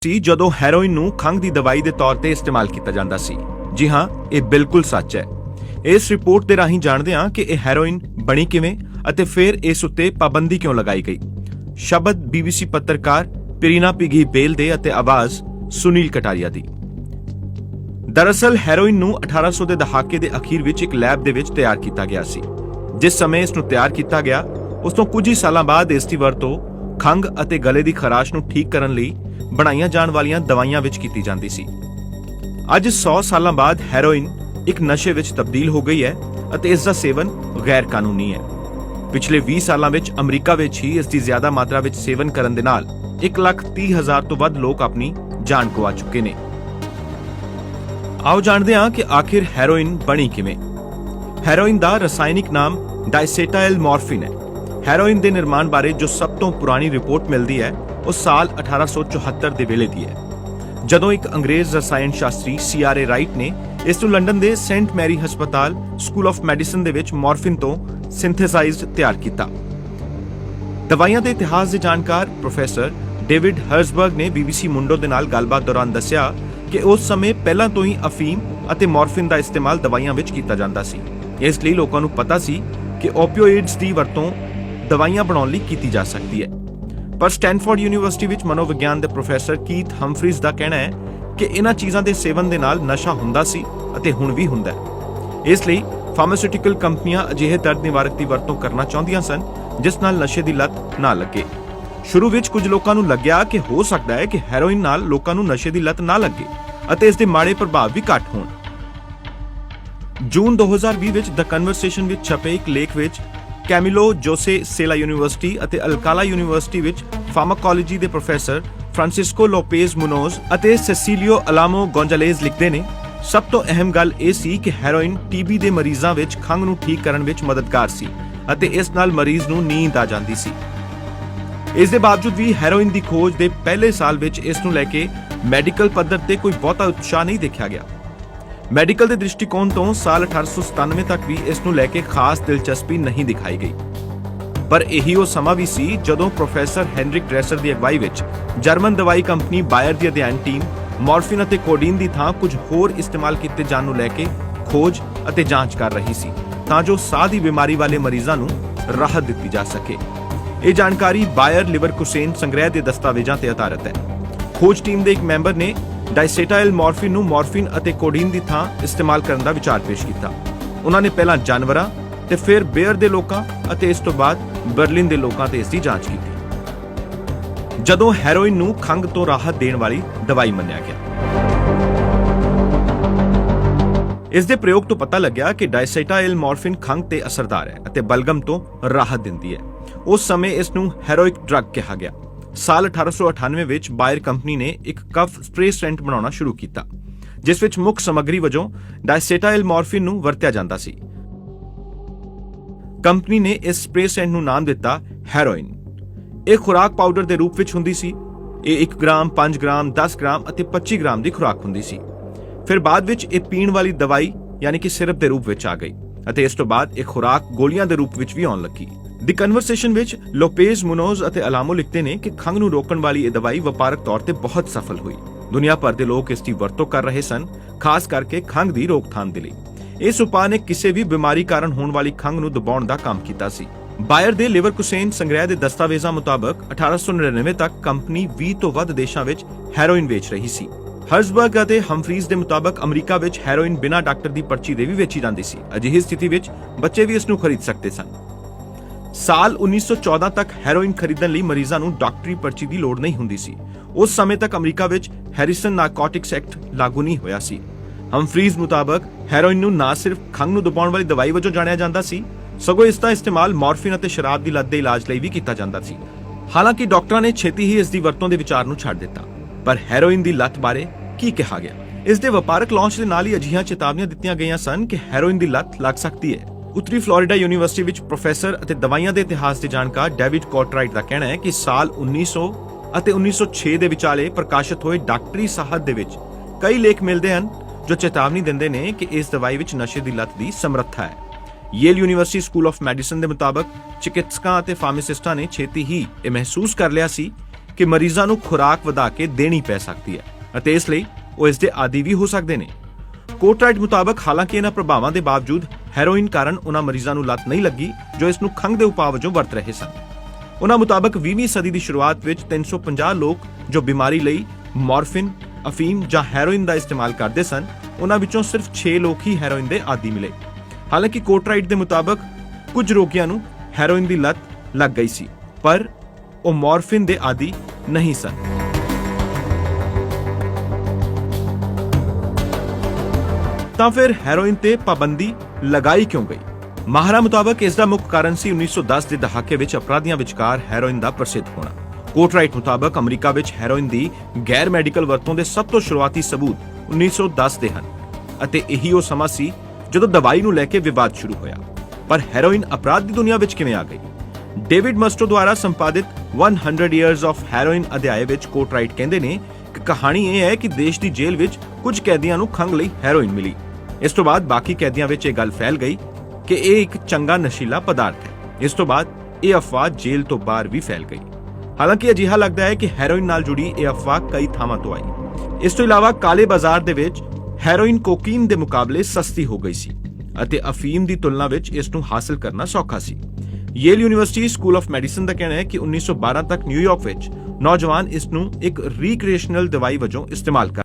ਸੀ ਜਦੋਂ ਹੈਰੋਇਨ ਨੂੰ ਖੰਘ ਦੀ ਦਵਾਈ ਦੇ ਤੌਰ ਤੇ ਇਸਤੇਮਾਲ ਕੀਤਾ ਜਾਂਦਾ ਸੀ। ਜੀ ਹਾਂ, ਇਹ ਬਿਲਕੁਲ ਸੱਚ ਹੈ। ਇਸ ਰਿਪੋਰਟ ਦੇ ਰਾਹੀਂ ਜਾਣਦੇ ਹਾਂ ਕਿ ਇਹ ਹੈਰੋਇਨ ਬਣੀ ਕਿਵੇਂ ਅਤੇ ਫਿਰ ਇਸ ਉੱਤੇ ਪਾਬੰਦੀ ਕਿਉਂ ਲਗਾਈ ਗਈ। ਸ਼ਬਦ BBC ਪੱਤਰਕਾਰ ਪੀਰੀਨਾ ਪਿਗੀ ਬੇਲ ਦੇ ਅਤੇ ਆਵਾਜ਼ ਸੁਨੀਲ ਕਟਾਰੀਆ ਦੀ। ਦਰਅਸਲ ਹੈਰੋਇਨ ਨੂੰ 1800 ਦੇ ਦਹਾਕੇ ਦੇ ਅਖੀਰ ਵਿੱਚ ਇੱਕ ਲੈਬ ਦੇ ਵਿੱਚ ਤਿਆਰ ਕੀਤਾ ਗਿਆ ਸੀ। ਜਿਸ ਸਮੇਂ ਇਸ ਨੂੰ ਤਿਆਰ ਕੀਤਾ ਗਿਆ ਉਸ ਤੋਂ ਕੁਝ ਹੀ ਸਾਲਾਂ ਬਾਅਦ ਇਸ ਦੀ ਵਰਤੋਂ ਖੰਘ ਅਤੇ ਗਲੇ ਦੀ ਖਰਾਸ਼ ਨੂੰ ਠੀਕ ਕਰਨ ਲਈ ਬਣਾਈਆਂ ਜਾਣ ਵਾਲੀਆਂ ਦਵਾਈਆਂ ਵਿੱਚ ਕੀਤੀ ਜਾਂਦੀ ਸੀ। ਅੱਜ 100 ਸਾਲਾਂ ਬਾਅਦ ਹੈਰੋਇਨ ਇੱਕ ਨਸ਼ੇ ਵਿੱਚ ਤਬਦੀਲ ਹੋ ਗਈ ਹੈ ਅਤੇ ਇਸ ਦਾ ਸੇਵਨ ਗੈਰ ਕਾਨੂੰਨੀ ਹੈ। ਪਿਛਲੇ 20 ਸਾਲਾਂ ਵਿੱਚ ਅਮਰੀਕਾ ਵਿੱਚ ਹੀ ਇਸ ਦੀ ਜ਼ਿਆਦਾ ਮਾਤਰਾ ਵਿੱਚ ਸੇਵਨ ਕਰਨ ਦੇ ਨਾਲ 1,30,000 ਤੋਂ ਵੱਧ ਲੋਕ ਆਪਣੀ ਜਾਨ ਗਵਾ ਚੁੱਕੇ ਨੇ। ਆਓ ਜਾਣਦੇ ਹਾਂ ਕਿ ਆਖਿਰ ਹੈਰੋਇਨ ਬਣੀ ਕਿਵੇਂ। ਹੈਰੋਇਨ ਦਾ ਰਸਾਇਣਿਕ ਨਾਮ ਡਾਇਸੇਟਾਇਲ ਮੋਰਫਿਨ ਹੈ। ਹੈਰੋਇਨ ਦੇ ਨਿਰਮਾਣ ਬਾਰੇ ਜੋ ਸਭ ਤੋਂ ਪੁਰਾਣੀ ਰਿਪੋਰਟ ਮਿਲਦੀ ਹੈ ਉਹ ਸਾਲ 1874 ਦੇ ਵੇਲੇ ਦੀ ਹੈ, ਜਦੋਂ ਇੱਕ ਅੰਗਰੇਜ਼ ਰਸਾਇਣ ਸ਼ਾਸਤਰੀ CRA ਰਾਈਟ ਨੇ ਇਸ ਨੂੰ ਲੰਡਨ ਦੇ ਸੇਂਟ ਮੈਰੀ ਹਸਪਤਾਲ ਸਕੂਲ ਆਫ ਮੈਡੀਸਨ ਦੇ ਵਿੱਚ ਮੋਰਫਿਨ ਤੋਂ ਸਿੰਥੇਸਾਈਜ਼ਡ ਤਿਆਰ ਕੀਤਾ। ਦਵਾਈਆਂ ਦੇ ਇਤਿਹਾਸ ਦੇ ਜਾਣਕਾਰ ਪ੍ਰੋਫੈਸਰ ਡੇਵਿਡ ਹਰਜ਼ਬਰਗ ਨੇ BBC ਮੁੰਡੋ ਦੇ ਨਾਲ ਗੱਲਬਾਤ ਦੌਰਾਨ ਦੱਸਿਆ ਕਿ ਉਸ ਸਮੇਂ ਪਹਿਲਾਂ ਤੋਂ ਹੀ ਅਫੀਮ ਅਤੇ ਮੋਰਫਿਨ ਦਾ ਇਸਤੇਮਾਲ ਦਵਾਈਆਂ ਵਿੱਚ ਕੀਤਾ ਜਾਂਦਾ ਸੀ। ਇਸ ਲਈ ਲੋਕਾਂ ਨੂੰ ਪਤਾ ਸੀ ਕਿ ਓਪੀਓਇਡਸ ਦੀ ਵਰਤੋਂ ਦਵਾਈਆਂ ਬਣਾਉਣ ਲਈ ਕੀਤੀ ਜਾ ਸਕਦੀ ਹੈ। ਪਰ ਸਟੈਨਫੋਰਡ ਯੂਨੀਵਰਸਿਟੀ ਵਿੱਚ ਮਨੋਵਿਗਿਆਨ ਦੇ ਪ੍ਰੋਫੈਸਰ ਕੀਥ ਹੰਫਰੀਜ਼ ਦਾ ਕਹਿਣਾ ਹੈ ਕਿ ਇਹਨਾਂ ਚੀਜ਼ਾਂ ਦੇ ਸੇਵਨ ਦੇ ਨਾਲ ਨਸ਼ਾ ਹੁੰਦਾ ਸੀ ਅਤੇ ਹੁਣ ਵੀ ਹੁੰਦਾ ਹੈ। ਇਸ ਲਈ ਫਾਰਮਾਸਿਊਟੀਕਲ ਕੰਪਨੀਆਂ ਅਜਿਹੇ ਦਰਦ ਨਿਵਾਰਕ ਦੀ ਵਰਤੋਂ ਕਰਨਾ ਚਾਹੁੰਦੀਆਂ ਸਨ ਜਿਸ ਨਾਲ ਨਸ਼ੇ ਦੀ ਲਤ ਨਾ ਲੱਗੇ। ਸ਼ੁਰੂ ਵਿੱਚ ਕੁਝ ਲੋਕਾਂ ਨੂੰ ਲੱਗਿਆ ਕਿ ਹੋ ਸਕਦਾ ਹੈ ਕਿ ਹੈਰੋਇਨ ਨਾਲ ਲੋਕਾਂ ਨੂੰ ਨਸ਼ੇ ਦੀ ਲਤ ਨਾ ਲੱਗੇ ਅਤੇ ਇਸ ਦੇ ਮਾੜੇ ਪ੍ਰਭਾਵ ਵੀ ਘੱਟ ਹੋਣ। ਜੂਨ 2020 ਵਿੱਚ ਦ ਕਨਵਰਸੇਸ਼ਨ ਵਿੱਚ ਛਪੇ ਇੱਕ ਲੇਖ ਵਿੱਚ ਕੈਮਿਲੋ ਜੋਸੇ ਸੇਲਾ ਯੂਨੀਵਰਸਿਟੀ ਅਤੇ ਅਲਕਾਲਾ ਯੂਨੀਵਰਸਿਟੀ ਵਿੱਚ ਫਾਰਮਾਕੋਲੋਜੀ ਦੇ ਪ੍ਰੋਫੈਸਰ ਫ੍ਰਾਂਸਿਸਕੋ ਲੋਪੇਜ਼ ਮੁਨੋਜ਼ ਅਤੇ ਸੈਸਿਲੀਓ ਅਲਾਮੋ ਗੋਂਜਾਲੇਜ਼ ਲਿਖਦੇ ਨੇ, ਸਭ ਤੋਂ ਅਹਿਮ ਗੱਲ ਇਹ ਸੀ ਕਿ ਹੈਰੋਇਨ TB ਦੇ ਮਰੀਜ਼ਾਂ ਵਿੱਚ ਖੰਘ ਨੂੰ ਠੀਕ ਕਰਨ ਵਿੱਚ ਮਦਦਗਾਰ ਸੀ ਅਤੇ ਇਸ ਨਾਲ ਮਰੀਜ਼ ਨੂੰ ਨੀਂਦ ਆ ਜਾਂਦੀ ਸੀ। ਇਸ ਦੇ ਬਾਵਜੂਦ ਵੀ ਹੈਰੋਇਨ ਦੀ ਖੋਜ ਦੇ ਪਹਿਲੇ ਸਾਲ ਵਿੱਚ ਇਸ ਨੂੰ ਲੈ ਕੇ ਮੈਡੀਕਲ ਪੱਧਰ ਤੇ ਕੋਈ ਬਹੁਤਾ ਉਤਸ਼ਾਹ ਨਹੀਂ ਦੇਖਿਆ ਗਿਆ। ਮੈਡੀਕਲ ਦੇ ਦ੍ਰਿਸ਼ਟੀਕੋਣ ਤੋਂ ਸਾਲ 1897 ਤੱਕ ਵੀ ਇਸ ਨੂੰ ਲੈ ਕੇ ਖਾਸ ਦਿਲਚਸਪੀ ਨਹੀਂ ਦਿਖਾਈ ਗਈ। ਪਰ ਇਹੀ ਉਹ ਸਮਾਂ ਵੀ ਸੀ ਜਦੋਂ ਪ੍ਰੋਫੈਸਰ ਹੈਨਰਿਕ ਡ੍ਰੈਸਰ ਦੀ ਅਗਵਾਈ ਵਿੱਚ ਜਰਮਨ ਦਵਾਈ ਕੰਪਨੀ ਬਾਇਰ ਦੀ ਅਧਿਐਨ ਟੀਮ ਮੋਰਫਿਨ ਅਤੇ ਕੋਡੀਨ ਦੀ ਥਾਂ ਕੁਝ ਹੋਰ ਇਸਤੇਮਾਲ ਕੀਤੇ ਜਾਣ ਨੂੰ ਲੈ ਕੇ ਖੋਜ ਅਤੇ ਜਾਂਚ ਕਰ ਰਹੀ ਸੀ ਤਾਂ ਜੋ ਸਾਹ ਦੀ ਬਿਮਾਰੀ ਵਾਲੇ ਮਰੀਜ਼ਾਂ ਨੂੰ ਰਾਹਤ ਦਿੱਤੀ ਜਾ ਸਕੇ। ਇਹ ਜਾਣਕਾਰੀ ਬਾਇਰ ਲਿਵਰਕੁਸੇਨ ਸੰਗ੍ਰਹਿ ਦੇ ਦਸਤਾਵੇਜ਼ਾਂ ਤੇ ਆਧਾਰਿਤ ਹੈ। ਖੋਜ ਟੀਮ ਦੇ ਇੱਕ ਮੈਂਬਰ ਨੇ ਡਾਇਸੇਟਾਇਲ ਮੋਰਫਿਨ ਨੂੰ ਮੋਰਫਿਨ ਅਤੇ ਕੋਡੀਨ ਦੀ ਥਾਂ ਇਸਤੇਮਾਲ ਕਰਨ ਦਾ ਵਿਚਾਰ ਪੇਸ਼ ਕੀਤਾ। ਉਹਨਾਂ ਨੇ ਪਹਿਲਾਂ ਜਾਨਵਰਾਂ ਤੇ ਫਿਰ ਬੇਅਰ ਦੇ ਲੋਕਾਂ ਅਤੇ ਇਸ ਤੋਂ ਬਾਅਦ ਬਰਲਿਨ ਦੇ ਲੋਕਾਂ ਤੇ ਇਸ ਦੀ ਜਾਂਚ ਕੀਤੀ, ਜਦੋਂ ਹੈਰੋਇਨ ਨੂੰ ਖੰਘ ਤੋਂ ਰਾਹਤ ਦੇਣ ਵਾਲੀ ਦਵਾਈ ਮੰਨਿਆ ਗਿਆ। ਇਸ ਦੇ ਪ੍ਰਯੋਗ ਤੋਂ ਪਤਾ ਲੱਗਿਆ ਕਿ ਡਾਇਸੇਟਾਇਲ ਮੋਰਫਿਨ ਖੰਘ ਤੇ ਅਸਰਦਾਰ ਹੈ ਅਤੇ ਬਲਗਮ ਤੋਂ ਰਾਹਤ ਦਿੰਦੀ ਹੈ। ਉਸ ਸਮੇਂ ਇਸ ਨੂੰ ਹੈਰੋਇਕ ਡਰੱਗ ਕਿਹਾ ਗਿਆ। ਸਾਲ 1898 ਵਿੱਚ ਬਾਇਰ ਕੰਪਨੀ ਨੇ ਇੱਕ ਕਫ ਸਪਰੇ ਸਟੈਂਟ ਬਣਾਉਣਾ ਸ਼ੁਰੂ ਕੀਤਾ, ਜਿਸ ਵਿੱਚ ਮੁੱਖ ਸਮੱਗਰੀ ਵਜੋਂ ਡਾਇਸੇਟਾਇਲ ਮੋਰਫਿਨ ਨੂੰ ਵਰਤਿਆ ਜਾਂਦਾ ਸੀ। ਕੰਪਨੀ ਨੇ ਇਸ ਸਪਰੇ ਸਟੈਂਟ ਨੂੰ ਨਾਮ ਦਿੱਤਾ ਹੈਰੋਇਨ। ਇਹ ਖੁਰਾਕ ਪਾਊਡਰ ਦੇ ਰੂਪ ਵਿੱਚ ਹੁੰਦੀ ਸੀ। ਇਹ 1 ਗ੍ਰਾਮ, 5 ਗ੍ਰਾਮ, 10 ਗ੍ਰਾਮ ਅਤੇ 25 ਗ੍ਰਾਮ ਦੀ ਖੁਰਾਕ ਹੁੰਦੀ ਸੀ। ਫਿਰ ਬਾਅਦ ਵਿੱਚ ਇਹ ਪੀਣ ਵਾਲੀ ਦਵਾਈ ਯਾਨੀ ਕਿ ਸਿਰਪ ਦੇ ਰੂਪ ਵਿੱਚ ਆ ਗਈ ਅਤੇ ਇਸ ਤੋਂ ਬਾਅਦ ਇਹ ਖੁਰਾਕ ਗੋਲੀਆਂ ਦੇ ਰੂਪ ਵਿੱਚ ਵੀ ਆਉਣ ਲੱਗੀ। ਦੀ ਕਨਵਰਸੇਸ਼ਨ ਵਿੱਚ ਲੋਪੇਜ਼ ਮੁਨੋਜ਼ ਅਤੇ ਅਲਾਮੋ ਲਿਖਦੇ ਨੇ ਕਿ ਖੰਘ ਨੂੰ ਰੋਕਣ ਵਾਲੀ ਇਹ ਦਵਾਈ ਵਪਾਰਕ ਤੌਰ ਤੇ ਬਹੁਤ ਸਫਲ ਹੋਈ। ਦੁਨੀਆ ਭਰ ਦੇ ਲੋਕ ਇਸ ਦੀ ਵਰਤੋਂ ਕਰ ਰਹੇ ਸਨ, ਖਾਸ ਕਰਕੇ ਖੰਘ ਦੀ ਰੋਕਥਾਮ ਦੇ ਲਈ। ਇਸ ਉਪਾਅ ਨੇ ਕਿਸੇ ਵੀ ਬਿਮਾਰੀ ਕਾਰਨ ਹੋਣ ਵਾਲੀ ਖੰਘ ਨੂੰ ਦਬਾਉਣ ਦਾ ਕੰਮ ਕੀਤਾ ਸੀ। ਬਾਇਰ ਦੇ ਲਿਵਰਕੁਸੇਨ ਸੰਗ੍ਰਹਿ ਦੇ ਦਸਤਾਵੇਜ਼ਾਂ ਮੁਤਾਬਕ 1899 ਤੱਕ ਕੰਪਨੀ 20 ਤੋਂ ਵੱਧ ਦੇਸ਼ਾਂ ਵਿੱਚ ਹੈਰੋਇਨ ਵੇਚ ਰਹੀ ਸੀ। ਹਰਜ਼ਬਰਗ ਅਤੇ ਹੰਫਰੀਜ਼ ਦੇ ਮੁਤਾਬਕ ਅਮਰੀਕਾ ਵਿੱਚ ਹੈਰੋਇਨ ਬਿਨਾਂ ਡਾਕਟਰ ਦੀ ਪਰਚੀ ਦੇ ਵੀ ਵੇਚੀ ਜਾਂਦੀ ਸੀ। ਅਜਿਹੀ ਸਥਿਤੀ ਵਿੱਚ ਬੱਚੇ ਵੀ ਇਸ ਨੂੰ ਖਰੀਦ ਸਕਦੇ ਸਨ। ਸਾਲ 1914 ਤੱਕ ਹੈਰੋਇਨ ਖਰੀਦਣ ਲਈ ਮਰੀਜ਼ਾਂ ਨੂੰ ਡਾਕਟਰੀ ਪਰਚੀ ਦੀ ਲੋੜ ਨਹੀਂ ਹੁੰਦੀ ਸੀ। ਉਸ ਸਮੇਂ ਤੱਕ ਅਮਰੀਕਾ ਵਿੱਚ ਹੈਰਿਸਨ ਨਾਰਕੋਟਿਕਸ ਐਕਟ ਲਾਗੂ ਨਹੀਂ ਹੋਇਆ ਸੀ। ਹੰਫਰੀਜ਼ ਮੁਤਾਬਕ ਹੈਰੋਇਨ ਨੂੰ ਨਾ ਸਿਰਫ ਖੰਘ ਨੂੰ ਦਬਾਉਣ ਵਾਲੀ ਦਵਾਈ ਵਜੋਂ ਜਾਣਿਆ ਜਾਂਦਾ ਸੀ, ਸਗੋਂ ਇਸ ਦਾ ਇਸਤੇਮਾਲ ਮੋਰਫਿਨ ਅਤੇ ਸ਼ਰਾਬ ਦੀ ਲਤ ਦੇ ਇਲਾਜ ਲਈ ਵੀ ਕੀਤਾ ਜਾਂਦਾ ਸੀ। ਹਾਲਾਂਕਿ ਡਾਕਟਰਾਂ ਨੇ ਛੇਤੀ ਹੀ ਇਸ ਦੀ ਵਰਤੋਂ ਦੇ ਵਿਚਾਰ ਨੂੰ ਛੱਡ ਦਿੱਤਾ। ਪਰ ਹੈਰੋਇਨ ਦੀ ਲਤ ਬਾਰੇ ਕੀ ਕਿਹਾ ਗਿਆ? ਇਸ ਦੇ ਵਪਾਰਕ ਲਾਂਚ ਦੇ ਨਾਲ ਹੀ ਅਜਿਹੀਆਂ ਚੇਤਾਵਨੀਆਂ ਦਿੱਤੀਆਂ ਗਈਆਂ ਸਨ ਕਿ ਹੈਰੋਇਨ ਦੀ ਲਤ ਲੱਗ ਸਕਦੀ ਹੈ। ਉੱਤਰੀ ਫਲੋਰੀਡਾ ਯੂਨੀਵਰਸਿਟੀ ਵਿੱਚ ਪ੍ਰੋਫੈਸਰ ਅਤੇ ਦਵਾਈਆਂ ਦੇ ਇਤਿਹਾਸ ਦੇ ਜਾਣਕਾਰ ਡੇਵਿਡ ਕੋਟਰਾਈਟ ਦਾ ਕਹਿਣਾ ਹੈ ਕਿ ਸਾਲ 1900 ਅਤੇ 1906 ਦੇ ਵਿਚਾਲੇ ਪ੍ਰਕਾਸ਼ਿਤ ਹੋਏ ਡਾਕਟਰੀ ਸਾਹਿਤ ਦੇ ਵਿੱਚ ਕਈ ਲੇਖ ਮਿਲਦੇ ਹਨ ਜੋ ਚੇਤਾਵਨੀ ਦਿੰਦੇ ਨੇ ਕਿ ਇਸ ਦਵਾਈ ਵਿੱਚ ਨਸ਼ੇ ਦੀ ਲਤ ਦੀ ਸਮਰੱਥਾ ਹੈ। Yale University School of medicine ਦੇ ਮੁਤਾਬਕ ਚਿਕਿਤਸਕਾਂ ਅਤੇ ਫਾਰਮਾਸਿਸਟਾਂ ਨੇ ਛੇਤੀ ਹੀ ਇਹ ਮਹਿਸੂਸ ਕਰ ਲਿਆ ਸੀ ਕਿ ਮਰੀਜ਼ਾਂ ਨੂੰ ਖੁਰਾਕ ਵਧਾ ਕੇ ਦੇਣੀ ਪੈ ਸਕਦੀ ਹੈ ਅਤੇ ਇਸ ਲਈ ਉਹ ਇਸ ਦੇ ਆਦੀ ਵੀ ਹੋ ਸਕਦੇ ਨੇ। ਕੋਟਰਾਈਟ ਮੁਤਾਬਕ ਹਾਲਾਂਕਿ ਇਹਨਾਂ ਪ੍ਰਭਾਵਾਂ ਦੇ ਬਾਵਜੂਦ ਹੈਰੋਇਨ ਕਾਰਨ ਉਹਨਾਂ ਮਰੀਜ਼ਾਂ ਨੂੰ ਲੱਤ ਨਹੀਂ ਲੱਗੀ ਜੋ ਇਸ ਨੂੰ ਖੰਘ ਦੇ ਉਪਾਅ ਵਜੋਂ ਵਰਤ ਰਹੇ ਸਨ। ਉਹਨਾਂ ਮੁਤਾਬਕ 20ਵੀਂ ਸਦੀ ਦੀ ਸ਼ੁਰੂਆਤ ਵਿੱਚ 350 ਲੋਕ ਜੋ ਬਿਮਾਰੀ ਲਈ ਮੋਰਫਿਨ, ਅਫੀਮ ਜਾਂ ਹੈਰੋਇਨ ਦਾ ਇਸਤੇਮਾਲ ਕਰਦੇ ਸਨ, ਉਹਨਾਂ ਵਿੱਚੋਂ ਸਿਰਫ 6 ਲੋਕ ਹੀ ਹੈਰੋਇਨ ਦੇ ਆਦੀ ਮਿਲੇ। ਹਾਲਾਂਕਿ ਕੋਟਰਾਈਟ ਦੇ ਮੁਤਾਬਕ ਕੁਝ ਰੋਗੀਆਂ ਨੂੰ ਹੈਰੋਇਨ ਦੀ ਲੱਤ ਲੱਗ ਗਈ ਸੀ, ਪਰ ਉਹ ਮੋਰਫਿਨ ਦੇ ਆਦੀ ਨਹੀਂ ਸਨ। ਤਾਂ ਫਿਰ ਹੈਰੋਇਨ ਤੇ ਪਾਬੰਦੀ ਲਗਾਈ ਕਿਉਂ ਗਈ? ਮਾਹਰਾਂ ਮੁਤਾਬਕ ਇਸ ਦਾ ਮੁੱਖ ਕਾਰਨ ਸੀ 1910 ਦੇ ਦਹਾਕੇ ਵਿੱਚ ਅਪਰਾਧੀਆਂ ਵਿਚਕਾਰ ਹੈਰੋਇਨ ਦਾ ਪ੍ਰਸਿੱਧ ਹੋਣਾ। ਕੋਟਰਾਈਟ ਮੁਤਾਬਕ ਅਮਰੀਕਾ ਵਿੱਚ ਹੈਰੋਇਨ ਦੀ ਗੈਰ ਮੈਡੀਕਲ ਵਰਤੋਂ ਦੇ ਸਭ ਤੋਂ ਸ਼ੁਰੂਆਤੀ ਸਬੂਤ 1910 ਦੇ ਹਨ ਅਤੇ ਇਹੀ ਉਹ ਸਮਾਂ ਸੀ ਜਦੋਂ ਦਵਾਈ ਨੂੰ ਲੈ ਕੇ ਵਿਵਾਦ ਸ਼ੁਰੂ ਹੋਇਆ। ਪਰ ਹੈਰੋਇਨ ਅਪਰਾਧ ਦੀ ਦੁਨੀਆ ਵਿੱਚ ਕਿਵੇਂ ਆ ਗਈ? ਡੇਵਿਡ ਮਸਟੋ ਦੁਆਰਾ ਸੰਪਾਦਿਤ 100 Years of Heroin ਅਧਿਆਇ ਵਿੱਚ ਕੋਟਰਾਈਟ ਕਹਿੰਦੇ ਨੇ ਕਿ ਕਹਾਣੀ ਇਹ ਹੈ ਕਿ ਦੇਸ਼ ਦੀ ਜੇਲ੍ਹ ਵਿੱਚ ਕੁਝ ਕੈਦੀਆਂ ਨੂੰ ਖੰਘ ਲਈ ਹੈਰੋਇਨ ਮਿਲੀ। ਇਸ ਤੋਂ ਬਾਅਦ ਬਾਕੀ ਕੈਦੀਆਂ ਵਿੱਚ ਇਹ ਗੱਲ ਫੈਲ ਗਈ ਕਿ ਇਹ ਇੱਕ ਚੰਗਾ ਨਸ਼ੀਲਾ ਪਦਾਰਥ ਹੈ। ਇਸ ਤੋਂ ਬਾਅਦ ਇਹ ਅਫਵਾਹ ਜੇਲ੍ਹ ਤੋਂ ਬਾਹਰ ਵੀ ਫੈਲ ਗਈ। ਹਾਲਾਂਕਿ ਅਜਿਹਾ ਲੱਗਦਾ ਹੈ ਕਿ ਹੈਰੋਇਨ ਨਾਲ ਜੁੜੀ ਇਹ ਅਫਵਾਹ ਕਈ ਥਾਵਾਂ ਤੋਂ ਆਈ। ਇਸ ਤੋਂ ਇਲਾਵਾ ਕਾਲੇ ਬਾਜ਼ਾਰ ਦੇ ਵਿੱਚ ਹੈਰੋਇਨ ਕੋਕੀਨ ਦੇ ਮੁਕਾਬਲੇ ਸਸਤੀ ਹੋ ਗਈ ਸੀ ਅਤੇ ਅਫੀਮ ਦੀ ਤੁਲਨਾ ਵਿੱਚ ਇਸ ਨੂੰ ਹਾਸਲ ਕਰਨਾ ਸੌਖਾ ਸੀ। Yale University School of Medicine ਦਾ ਕਹਿਣਾ ਹੈ ਕਿ 1912 ਤੱਕ ਨਿਊਯਾਰਕ ਵਿੱਚ ਨੌਜਵਾਨ ਇਸ ਨੂੰ ਇੱਕ ਰੀਕ੍ਰੀਏਸ਼ਨਲ ਦਵਾਈ ਵਜੋਂ ਇਸਤੇਮਾਲ ਕਰ